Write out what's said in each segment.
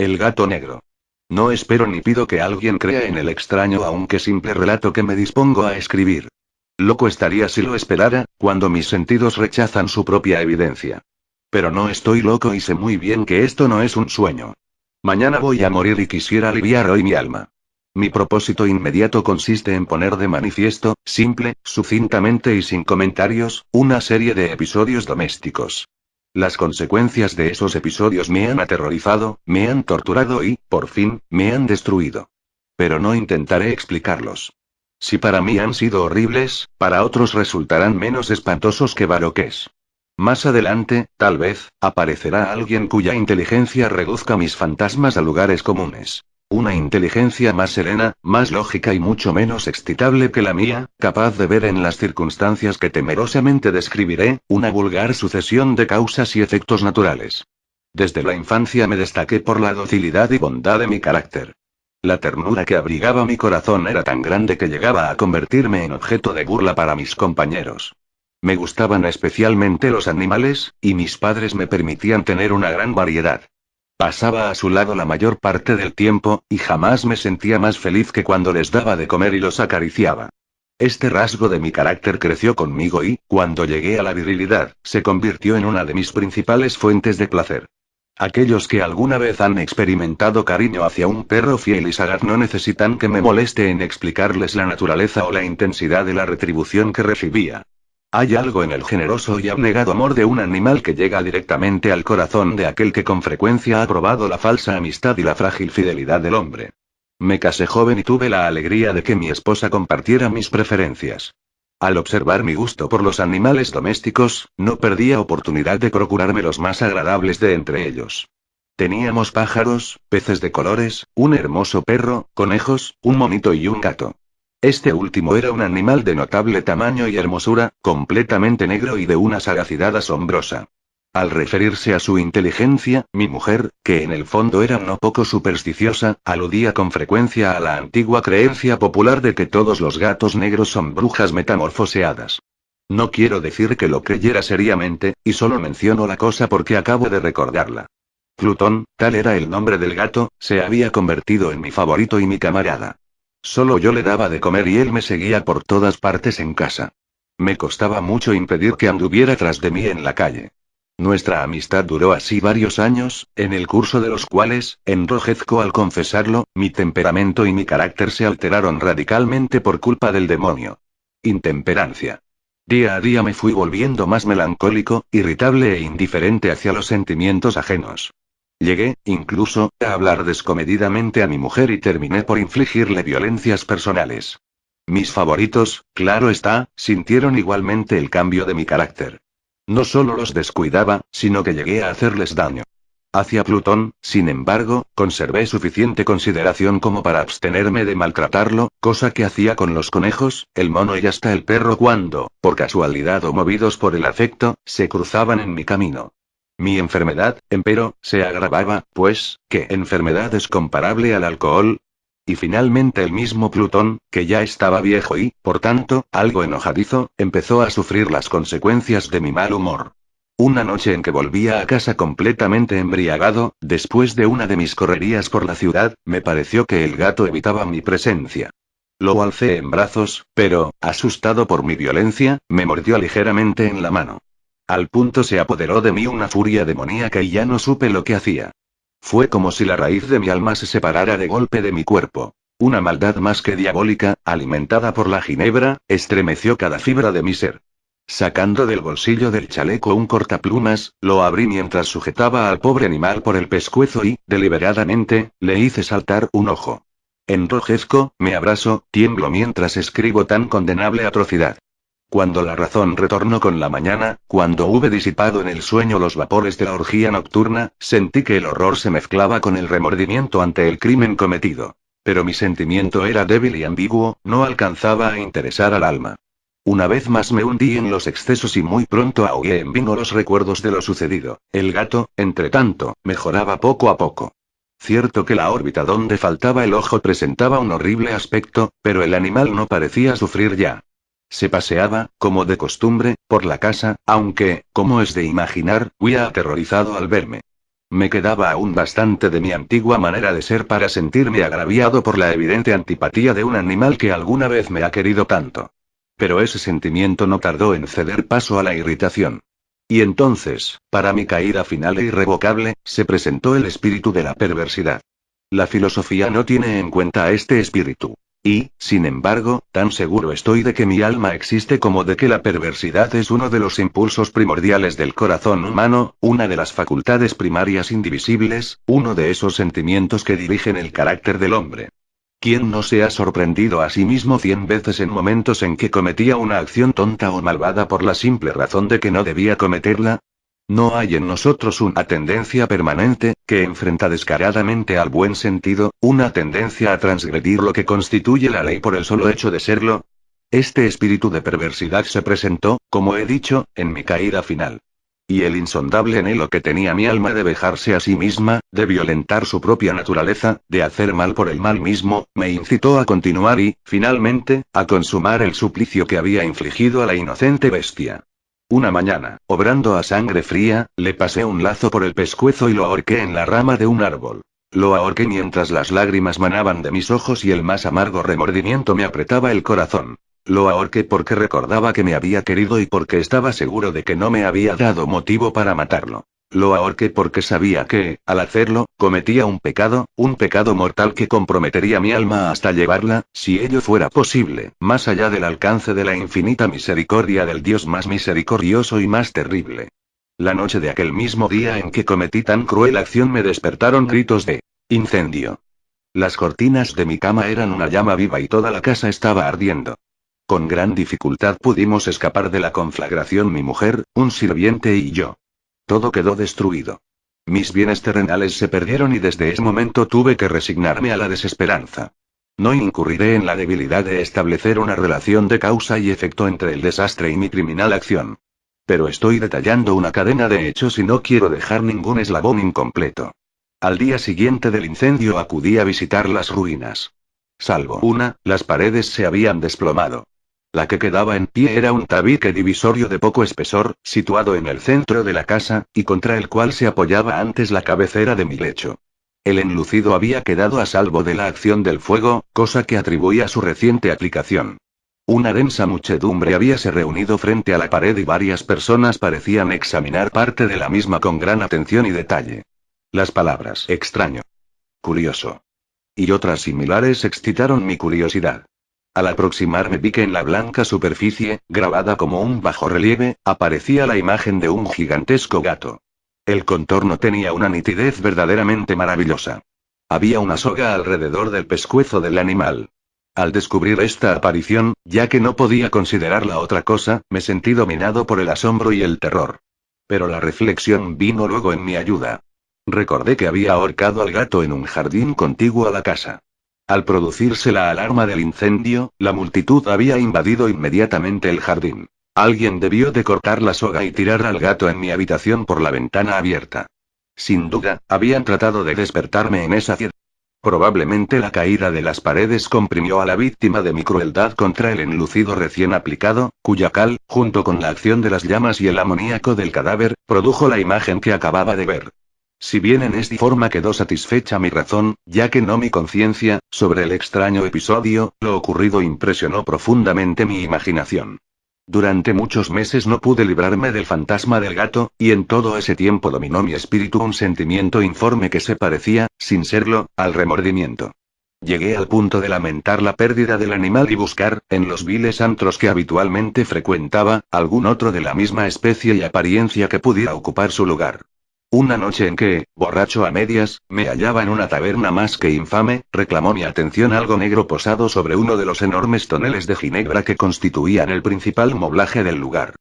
El gato negro. No espero ni pido que alguien crea en el extraño aunque simple relato que me dispongo a escribir. Loco estaría si lo esperara, cuando mis sentidos rechazan su propia evidencia. Pero no estoy loco y sé muy bien que esto no es un sueño. Mañana voy a morir y quisiera aliviar hoy mi alma. Mi propósito inmediato consiste en poner de manifiesto, simple, sucintamente y sin comentarios, una serie de episodios domésticos. Las consecuencias de esos episodios me han aterrorizado, me han torturado y, por fin, me han destruido. Pero no intentaré explicarlos. Si para mí han sido horribles, para otros resultarán menos espantosos que baroques. Más adelante, tal vez, aparecerá alguien cuya inteligencia reduzca mis fantasmas a lugares comunes. Una inteligencia más serena, más lógica y mucho menos excitable que la mía, capaz de ver en las circunstancias que temerosamente describiré, una vulgar sucesión de causas y efectos naturales. Desde la infancia me destaqué por la docilidad y bondad de mi carácter. La ternura que abrigaba mi corazón era tan grande que llegaba a convertirme en objeto de burla para mis compañeros. Me gustaban especialmente los animales, y mis padres me permitían tener una gran variedad. Pasaba a su lado la mayor parte del tiempo, y jamás me sentía más feliz que cuando les daba de comer y los acariciaba. Este rasgo de mi carácter creció conmigo y, cuando llegué a la virilidad, se convirtió en una de mis principales fuentes de placer. Aquellos que alguna vez han experimentado cariño hacia un perro fiel y sagaz no necesitan que me moleste en explicarles la naturaleza o la intensidad de la retribución que recibía. Hay algo en el generoso y abnegado amor de un animal que llega directamente al corazón de aquel que con frecuencia ha probado la falsa amistad y la frágil fidelidad del hombre. Me casé joven y tuve la alegría de que mi esposa compartiera mis preferencias. Al observar mi gusto por los animales domésticos, no perdía oportunidad de procurarme los más agradables de entre ellos. Teníamos pájaros, peces de colores, un hermoso perro, conejos, un monito y un gato. Este último era un animal de notable tamaño y hermosura, completamente negro y de una sagacidad asombrosa. Al referirse a su inteligencia, mi mujer, que en el fondo era no poco supersticiosa, aludía con frecuencia a la antigua creencia popular de que todos los gatos negros son brujas metamorfoseadas. No quiero decir que lo creyera seriamente, y solo menciono la cosa porque acabo de recordarla. Plutón, tal era el nombre del gato, se había convertido en mi favorito y mi camarada. Solo yo le daba de comer y él me seguía por todas partes en casa. Me costaba mucho impedir que anduviera tras de mí en la calle. Nuestra amistad duró así varios años, en el curso de los cuales, enrojezco al confesarlo, mi temperamento y mi carácter se alteraron radicalmente por culpa del demonio. Intemperancia. Día a día me fui volviendo más melancólico, irritable e indiferente hacia los sentimientos ajenos. Llegué, incluso, a hablar descomedidamente a mi mujer y terminé por infligirle violencias personales. Mis favoritos, claro está, sintieron igualmente el cambio de mi carácter. No solo los descuidaba, sino que llegué a hacerles daño. Hacia Plutón, sin embargo, conservé suficiente consideración como para abstenerme de maltratarlo, cosa que hacía con los conejos, el mono y hasta el perro cuando, por casualidad o movidos por el afecto, se cruzaban en mi camino. Mi enfermedad, empero, se agravaba, pues, ¿qué enfermedad es comparable al alcohol? Y finalmente el mismo Plutón, que ya estaba viejo y, por tanto, algo enojadizo, empezó a sufrir las consecuencias de mi mal humor. Una noche en que volvía a casa completamente embriagado, después de una de mis correrías por la ciudad, me pareció que el gato evitaba mi presencia. Lo alcé en brazos, pero, asustado por mi violencia, me mordió ligeramente en la mano. Al punto se apoderó de mí una furia demoníaca y ya no supe lo que hacía. Fue como si la raíz de mi alma se separara de golpe de mi cuerpo. Una maldad más que diabólica, alimentada por la ginebra, estremeció cada fibra de mi ser. Sacando del bolsillo del chaleco un cortaplumas, lo abrí mientras sujetaba al pobre animal por el pescuezo y, deliberadamente, le hice saltar un ojo. Enrojezco, me abrazo, tiemblo mientras escribo tan condenable atrocidad. Cuando la razón retornó con la mañana, cuando hube disipado en el sueño los vapores de la orgía nocturna, sentí que el horror se mezclaba con el remordimiento ante el crimen cometido. Pero mi sentimiento era débil y ambiguo, no alcanzaba a interesar al alma. Una vez más me hundí en los excesos y muy pronto ahogué en vino los recuerdos de lo sucedido. El gato, entretanto, mejoraba poco a poco. Cierto que la órbita donde faltaba el ojo presentaba un horrible aspecto, pero el animal no parecía sufrir ya. Se paseaba, como de costumbre, por la casa, aunque, como es de imaginar, huía aterrorizado al verme. Me quedaba aún bastante de mi antigua manera de ser para sentirme agraviado por la evidente antipatía de un animal que alguna vez me ha querido tanto. Pero ese sentimiento no tardó en ceder paso a la irritación. Y entonces, para mi caída final e irrevocable, se presentó el espíritu de la perversidad. La filosofía no tiene en cuenta a este espíritu. Y, sin embargo, tan seguro estoy de que mi alma existe como de que la perversidad es uno de los impulsos primordiales del corazón humano, una de las facultades primarias indivisibles, uno de esos sentimientos que dirigen el carácter del hombre. ¿Quién no se ha sorprendido a sí mismo 100 veces en momentos en que cometía una acción tonta o malvada por la simple razón de que no debía cometerla? ¿No hay en nosotros una tendencia permanente, que enfrenta descaradamente al buen sentido, una tendencia a transgredir lo que constituye la ley por el solo hecho de serlo? Este espíritu de perversidad se presentó, como he dicho, en mi caída final. Y el insondable anhelo que tenía mi alma de vejarse a sí misma, de violentar su propia naturaleza, de hacer mal por el mal mismo, me incitó a continuar y, finalmente, a consumar el suplicio que había infligido a la inocente bestia. Una mañana, obrando a sangre fría, le pasé un lazo por el pescuezo y lo ahorqué en la rama de un árbol. Lo ahorqué mientras las lágrimas manaban de mis ojos y el más amargo remordimiento me apretaba el corazón. Lo ahorqué porque recordaba que me había querido y porque estaba seguro de que no me había dado motivo para matarlo. Lo ahorqué porque sabía que, al hacerlo, cometía un pecado mortal que comprometería mi alma hasta llevarla, si ello fuera posible, más allá del alcance de la infinita misericordia del Dios más misericordioso y más terrible. La noche de aquel mismo día en que cometí tan cruel acción me despertaron gritos de incendio. Las cortinas de mi cama eran una llama viva y toda la casa estaba ardiendo. Con gran dificultad pudimos escapar de la conflagración mi mujer, un sirviente y yo. Todo quedó destruido. Mis bienes terrenales se perdieron y desde ese momento tuve que resignarme a la desesperanza. No incurriré en la debilidad de establecer una relación de causa y efecto entre el desastre y mi criminal acción. Pero estoy detallando una cadena de hechos y no quiero dejar ningún eslabón incompleto. Al día siguiente del incendio acudí a visitar las ruinas. Salvo una, las paredes se habían desplomado. La que quedaba en pie era un tabique divisorio de poco espesor, situado en el centro de la casa, y contra el cual se apoyaba antes la cabecera de mi lecho. El enlucido había quedado a salvo de la acción del fuego, cosa que atribuía a su reciente aplicación. Una densa muchedumbre habíase reunido frente a la pared y varias personas parecían examinar parte de la misma con gran atención y detalle. Las palabras extraño, curioso y otras similares excitaron mi curiosidad. Al aproximarme vi que en la blanca superficie, grabada como un bajorrelieve, aparecía la imagen de un gigantesco gato. El contorno tenía una nitidez verdaderamente maravillosa. Había una soga alrededor del pescuezo del animal. Al descubrir esta aparición, ya que no podía considerarla otra cosa, me sentí dominado por el asombro y el terror. Pero la reflexión vino luego en mi ayuda. Recordé que había ahorcado al gato en un jardín contiguo a la casa. Al producirse la alarma del incendio, la multitud había invadido inmediatamente el jardín. Alguien debió de cortar la soga y tirar al gato en mi habitación por la ventana abierta. Sin duda, habían tratado de despertarme en esa ciudad. Probablemente la caída de las paredes comprimió a la víctima de mi crueldad contra el enlucido recién aplicado, cuya cal, junto con la acción de las llamas y el amoníaco del cadáver, produjo la imagen que acababa de ver. Si bien en esta forma quedó satisfecha mi razón, ya que no mi conciencia, sobre el extraño episodio, lo ocurrido impresionó profundamente mi imaginación. Durante muchos meses no pude librarme del fantasma del gato, y en todo ese tiempo dominó mi espíritu un sentimiento informe que se parecía, sin serlo, al remordimiento. Llegué al punto de lamentar la pérdida del animal y buscar, en los viles antros que habitualmente frecuentaba, algún otro de la misma especie y apariencia que pudiera ocupar su lugar. Una noche en que, borracho a medias, me hallaba en una taberna más que infame, reclamó mi atención algo negro posado sobre uno de los enormes toneles de ginebra que constituían el principal moblaje del lugar.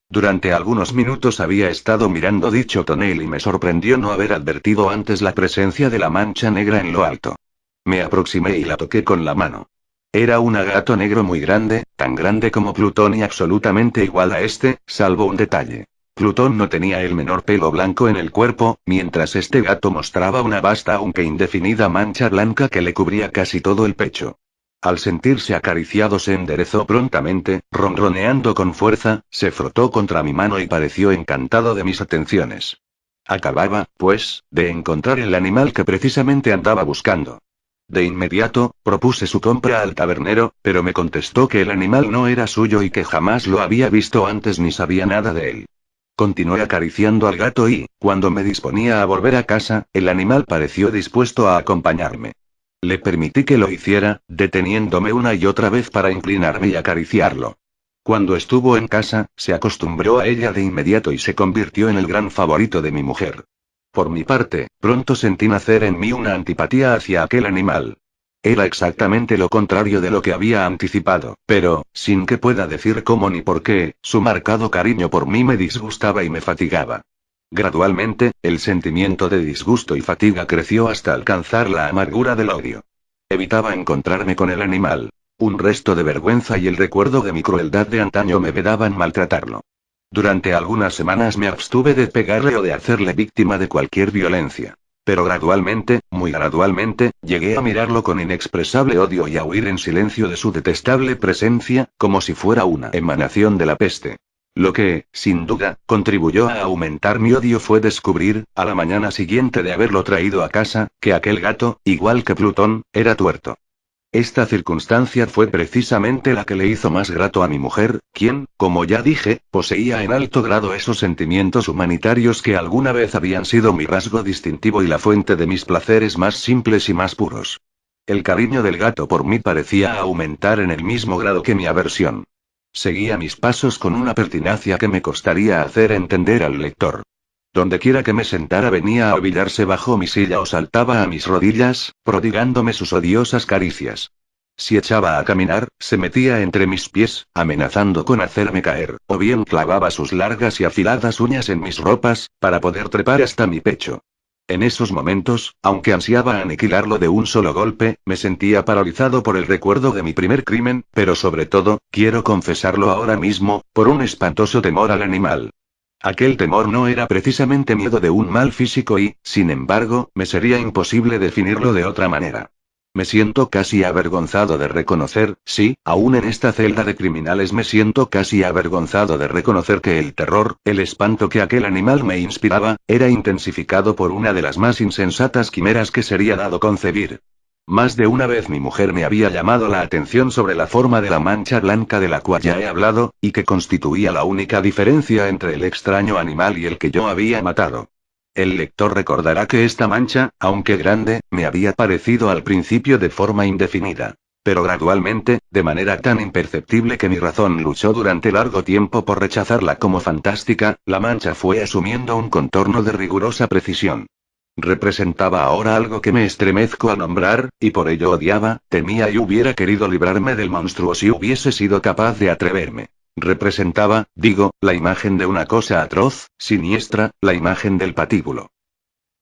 Durante algunos minutos había estado mirando dicho tonel y me sorprendió no haber advertido antes la presencia de la mancha negra en lo alto. Me aproximé y la toqué con la mano. Era un gato negro muy grande, tan grande como Plutón y absolutamente igual a este, salvo un detalle. Plutón no tenía el menor pelo blanco en el cuerpo, mientras este gato mostraba una vasta aunque indefinida mancha blanca que le cubría casi todo el pecho. Al sentirse acariciado se enderezó prontamente, ronroneando con fuerza, se frotó contra mi mano y pareció encantado de mis atenciones. Acababa, pues, de encontrar el animal que precisamente andaba buscando. De inmediato, propuse su compra al tabernero, pero me contestó que el animal no era suyo y que jamás lo había visto antes ni sabía nada de él. Continué acariciando al gato y, cuando me disponía a volver a casa, el animal pareció dispuesto a acompañarme. Le permití que lo hiciera, deteniéndome una y otra vez para inclinarme y acariciarlo. Cuando estuvo en casa, se acostumbró a ella de inmediato y se convirtió en el gran favorito de mi mujer. Por mi parte, pronto sentí nacer en mí una antipatía hacia aquel animal. Era exactamente lo contrario de lo que había anticipado, pero, sin que pueda decir cómo ni por qué, su marcado cariño por mí me disgustaba y me fatigaba. Gradualmente, el sentimiento de disgusto y fatiga creció hasta alcanzar la amargura del odio. Evitaba encontrarme con el animal. Un resto de vergüenza y el recuerdo de mi crueldad de antaño me vedaban maltratarlo. Durante algunas semanas me abstuve de pegarle o de hacerle víctima de cualquier violencia. Pero gradualmente, muy gradualmente, llegué a mirarlo con inexpresable odio y a huir en silencio de su detestable presencia, como si fuera una emanación de la peste. Lo que, sin duda, contribuyó a aumentar mi odio fue descubrir, a la mañana siguiente de haberlo traído a casa, que aquel gato, igual que Plutón, era tuerto. Esta circunstancia fue precisamente la que le hizo más grato a mi mujer, quien, como ya dije, poseía en alto grado esos sentimientos humanitarios que alguna vez habían sido mi rasgo distintivo y la fuente de mis placeres más simples y más puros. El cariño del gato por mí parecía aumentar en el mismo grado que mi aversión. Seguía mis pasos con una pertinacia que me costaría hacer entender al lector. Dondequiera que me sentara venía a ovillarse bajo mi silla o saltaba a mis rodillas, prodigándome sus odiosas caricias. Si echaba a caminar, se metía entre mis pies, amenazando con hacerme caer, o bien clavaba sus largas y afiladas uñas en mis ropas, para poder trepar hasta mi pecho. En esos momentos, aunque ansiaba aniquilarlo de un solo golpe, me sentía paralizado por el recuerdo de mi primer crimen, pero sobre todo, quiero confesarlo ahora mismo, por un espantoso temor al animal. Aquel temor no era precisamente miedo de un mal físico y, sin embargo, me sería imposible definirlo de otra manera. Me siento casi avergonzado de reconocer, sí, aún en esta celda de criminales me siento casi avergonzado de reconocer que el terror, el espanto que aquel animal me inspiraba, era intensificado por una de las más insensatas quimeras que sería dado concebir. Más de una vez mi mujer me había llamado la atención sobre la forma de la mancha blanca de la cual ya he hablado, y que constituía la única diferencia entre el extraño animal y el que yo había matado. El lector recordará que esta mancha, aunque grande, me había parecido al principio de forma indefinida. Pero gradualmente, de manera tan imperceptible que mi razón luchó durante largo tiempo por rechazarla como fantástica, la mancha fue asumiendo un contorno de rigurosa precisión. Representaba ahora algo que me estremezco a nombrar, y por ello odiaba, temía y hubiera querido librarme del monstruo si hubiese sido capaz de atreverme. Representaba, digo, la imagen de una cosa atroz, siniestra, la imagen del patíbulo.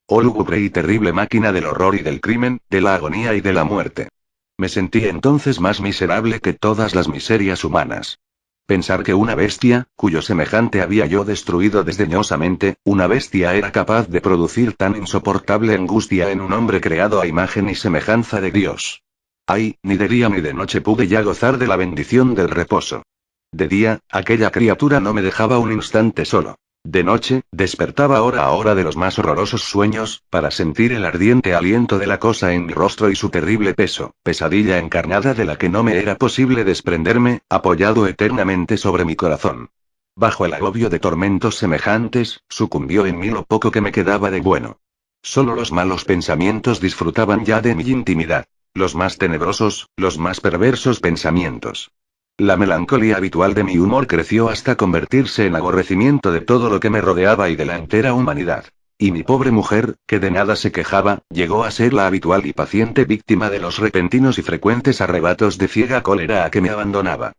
Oh lúgubre y terrible máquina del horror y del crimen, de la agonía y de la muerte. Me sentí entonces más miserable que todas las miserias humanas. Pensar que una bestia, cuyo semejante había yo destruido desdeñosamente, una bestia era capaz de producir tan insoportable angustia en un hombre creado a imagen y semejanza de Dios. Ay, ni de día ni de noche pude ya gozar de la bendición del reposo. De día, aquella criatura no me dejaba un instante solo. De noche, despertaba hora a hora de los más horrorosos sueños, para sentir el ardiente aliento de la cosa en mi rostro y su terrible peso, pesadilla encarnada de la que no me era posible desprenderme, apoyado eternamente sobre mi corazón. Bajo el agobio de tormentos semejantes, sucumbió en mí lo poco que me quedaba de bueno. Solo los malos pensamientos disfrutaban ya de mi intimidad. Los más tenebrosos, los más perversos pensamientos. La melancolía habitual de mi humor creció hasta convertirse en aborrecimiento de todo lo que me rodeaba y de la entera humanidad. Y mi pobre mujer, que de nada se quejaba, llegó a ser la habitual y paciente víctima de los repentinos y frecuentes arrebatos de ciega cólera a que me abandonaba.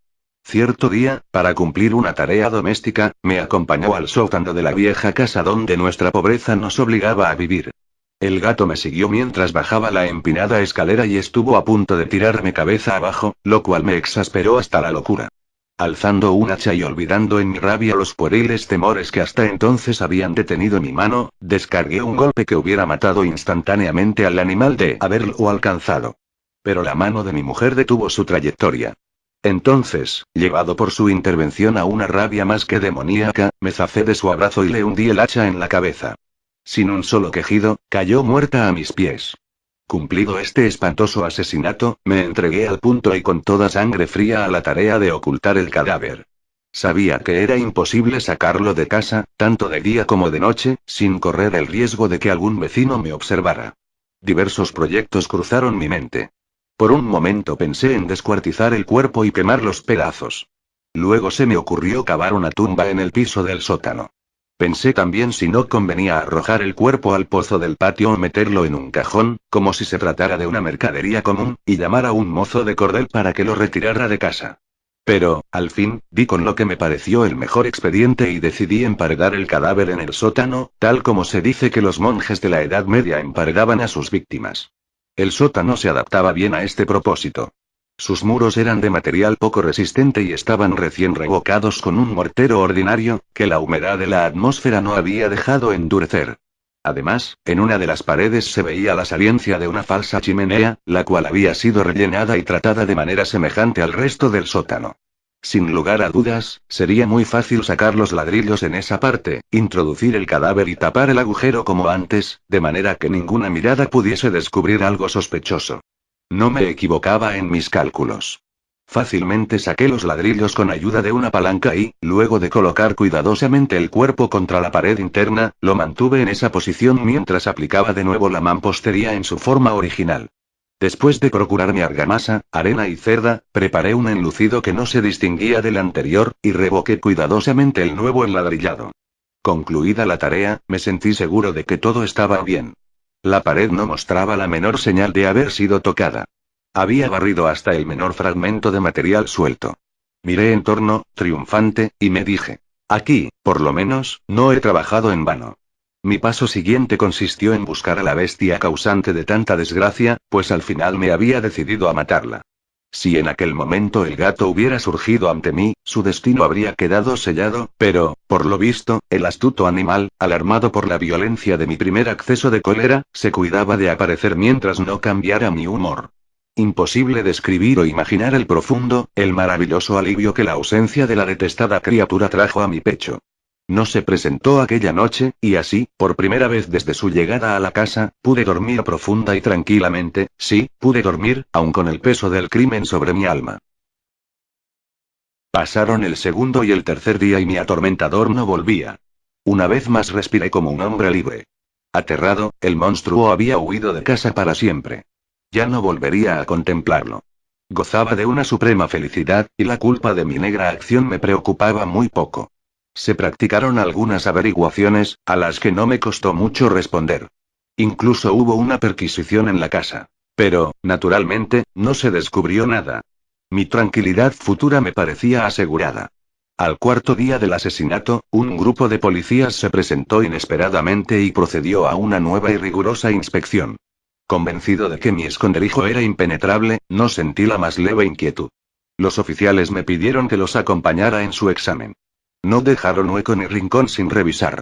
Cierto día, para cumplir una tarea doméstica, me acompañó al sótano de la vieja casa donde nuestra pobreza nos obligaba a vivir. El gato me siguió mientras bajaba la empinada escalera y estuvo a punto de tirarme cabeza abajo, lo cual me exasperó hasta la locura. Alzando un hacha y olvidando en mi rabia los pueriles temores que hasta entonces habían detenido mi mano, descargué un golpe que hubiera matado instantáneamente al animal de haberlo alcanzado. Pero la mano de mi mujer detuvo su trayectoria. Entonces, llevado por su intervención a una rabia más que demoníaca, me zafé de su abrazo y le hundí el hacha en la cabeza. Sin un solo quejido, cayó muerta a mis pies. Cumplido este espantoso asesinato, me entregué al punto y con toda sangre fría a la tarea de ocultar el cadáver. Sabía que era imposible sacarlo de casa, tanto de día como de noche, sin correr el riesgo de que algún vecino me observara. Diversos proyectos cruzaron mi mente. Por un momento pensé en descuartizar el cuerpo y quemar los pedazos. Luego se me ocurrió cavar una tumba en el piso del sótano. Pensé también si no convenía arrojar el cuerpo al pozo del patio o meterlo en un cajón, como si se tratara de una mercadería común, y llamar a un mozo de cordel para que lo retirara de casa. Pero, al fin, di con lo que me pareció el mejor expediente y decidí emparedar el cadáver en el sótano, tal como se dice que los monjes de la Edad Media emparedaban a sus víctimas. El sótano se adaptaba bien a este propósito. Sus muros eran de material poco resistente y estaban recién revocados con un mortero ordinario, que la humedad de la atmósfera no había dejado endurecer. Además, en una de las paredes se veía la saliencia de una falsa chimenea, la cual había sido rellenada y tratada de manera semejante al resto del sótano. Sin lugar a dudas, sería muy fácil sacar los ladrillos en esa parte, introducir el cadáver y tapar el agujero como antes, de manera que ninguna mirada pudiese descubrir algo sospechoso. No me equivocaba en mis cálculos. Fácilmente saqué los ladrillos con ayuda de una palanca y, luego de colocar cuidadosamente el cuerpo contra la pared interna, lo mantuve en esa posición mientras aplicaba de nuevo la mampostería en su forma original. Después de procurarme argamasa, arena y cerda, preparé un enlucido que no se distinguía del anterior, y revoqué cuidadosamente el nuevo enladrillado. Concluida la tarea, me sentí seguro de que todo estaba bien. La pared no mostraba la menor señal de haber sido tocada. Había barrido hasta el menor fragmento de material suelto. Miré en torno, triunfante, y me dije: aquí, por lo menos, no he trabajado en vano. Mi paso siguiente consistió en buscar a la bestia causante de tanta desgracia, pues al final me había decidido a matarla. Si en aquel momento el gato hubiera surgido ante mí, su destino habría quedado sellado, pero, por lo visto, el astuto animal, alarmado por la violencia de mi primer acceso de cólera, se cuidaba de aparecer mientras no cambiara mi humor. Imposible describir o imaginar el profundo, el maravilloso alivio que la ausencia de la detestada criatura trajo a mi pecho. No se presentó aquella noche, y así, por primera vez desde su llegada a la casa, pude dormir profunda y tranquilamente, sí, pude dormir, aun con el peso del crimen sobre mi alma. Pasaron el segundo y el tercer día y mi atormentador no volvía. Una vez más respiré como un hombre libre. Aterrado, el monstruo había huido de casa para siempre. Ya no volvería a contemplarlo. Gozaba de una suprema felicidad, y la culpa de mi negra acción me preocupaba muy poco. Se practicaron algunas averiguaciones, a las que no me costó mucho responder. Incluso hubo una perquisición en la casa. Pero, naturalmente, no se descubrió nada. Mi tranquilidad futura me parecía asegurada. Al cuarto día del asesinato, un grupo de policías se presentó inesperadamente y procedió a una nueva y rigurosa inspección. Convencido de que mi esconderijo era impenetrable, no sentí la más leve inquietud. Los oficiales me pidieron que los acompañara en su examen. No dejaron hueco ni rincón sin revisar.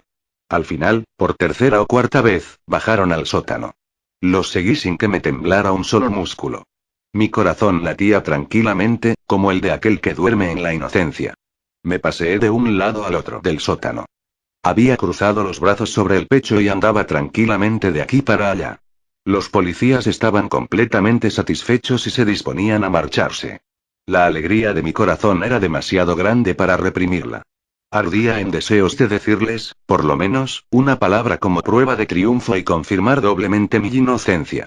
Al final, por tercera o cuarta vez, bajaron al sótano. Los seguí sin que me temblara un solo músculo. Mi corazón latía tranquilamente, como el de aquel que duerme en la inocencia. Me paseé de un lado al otro del sótano. Había cruzado los brazos sobre el pecho y andaba tranquilamente de aquí para allá. Los policías estaban completamente satisfechos y se disponían a marcharse. La alegría de mi corazón era demasiado grande para reprimirla. Ardía en deseos de decirles, por lo menos, una palabra como prueba de triunfo y confirmar doblemente mi inocencia.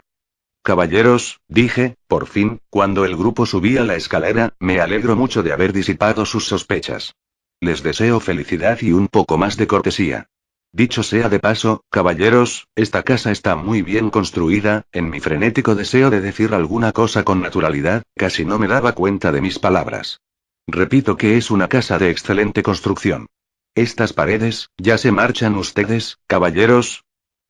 Caballeros, dije, por fin, cuando el grupo subía la escalera, me alegro mucho de haber disipado sus sospechas. Les deseo felicidad y un poco más de cortesía. Dicho sea de paso, caballeros, esta casa está muy bien construida. En mi frenético deseo de decir alguna cosa con naturalidad, casi no me daba cuenta de mis palabras. Repito que es una casa de excelente construcción. Estas paredes, ya se marchan ustedes, caballeros.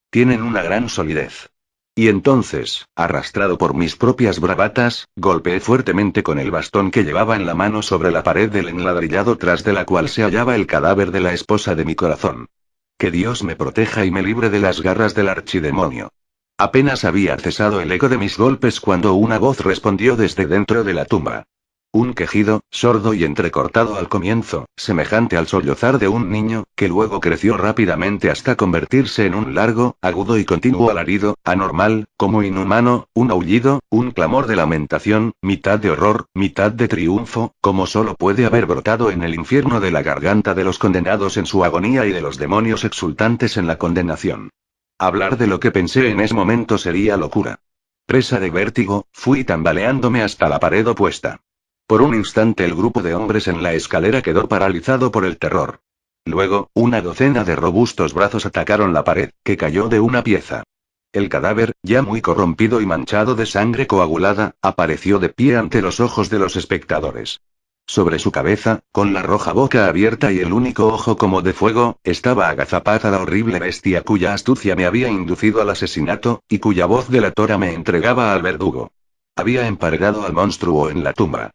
Tienen una gran solidez. Y entonces, arrastrado por mis propias bravatas, golpeé fuertemente con el bastón que llevaba en la mano sobre la pared del enladrillado tras de la cual se hallaba el cadáver de la esposa de mi corazón. Que Dios me proteja y me libre de las garras del archidemonio. Apenas había cesado el eco de mis golpes cuando una voz respondió desde dentro de la tumba. Un quejido, sordo y entrecortado al comienzo, semejante al sollozar de un niño, que luego creció rápidamente hasta convertirse en un largo, agudo y continuo alarido, anormal, como inhumano, un aullido, un clamor de lamentación, mitad de horror, mitad de triunfo, como solo puede haber brotado en el infierno de la garganta de los condenados en su agonía y de los demonios exultantes en la condenación. Hablar de lo que pensé en ese momento sería locura. Presa de vértigo, fui tambaleándome hasta la pared opuesta. Por un instante el grupo de hombres en la escalera quedó paralizado por el terror. Luego, una docena de robustos brazos atacaron la pared, que cayó de una pieza. El cadáver, ya muy corrompido y manchado de sangre coagulada, apareció de pie ante los ojos de los espectadores. Sobre su cabeza, con la roja boca abierta y el único ojo como de fuego, estaba agazapada la horrible bestia cuya astucia me había inducido al asesinato, y cuya voz delatora me entregaba al verdugo. Había emparedado al monstruo en la tumba.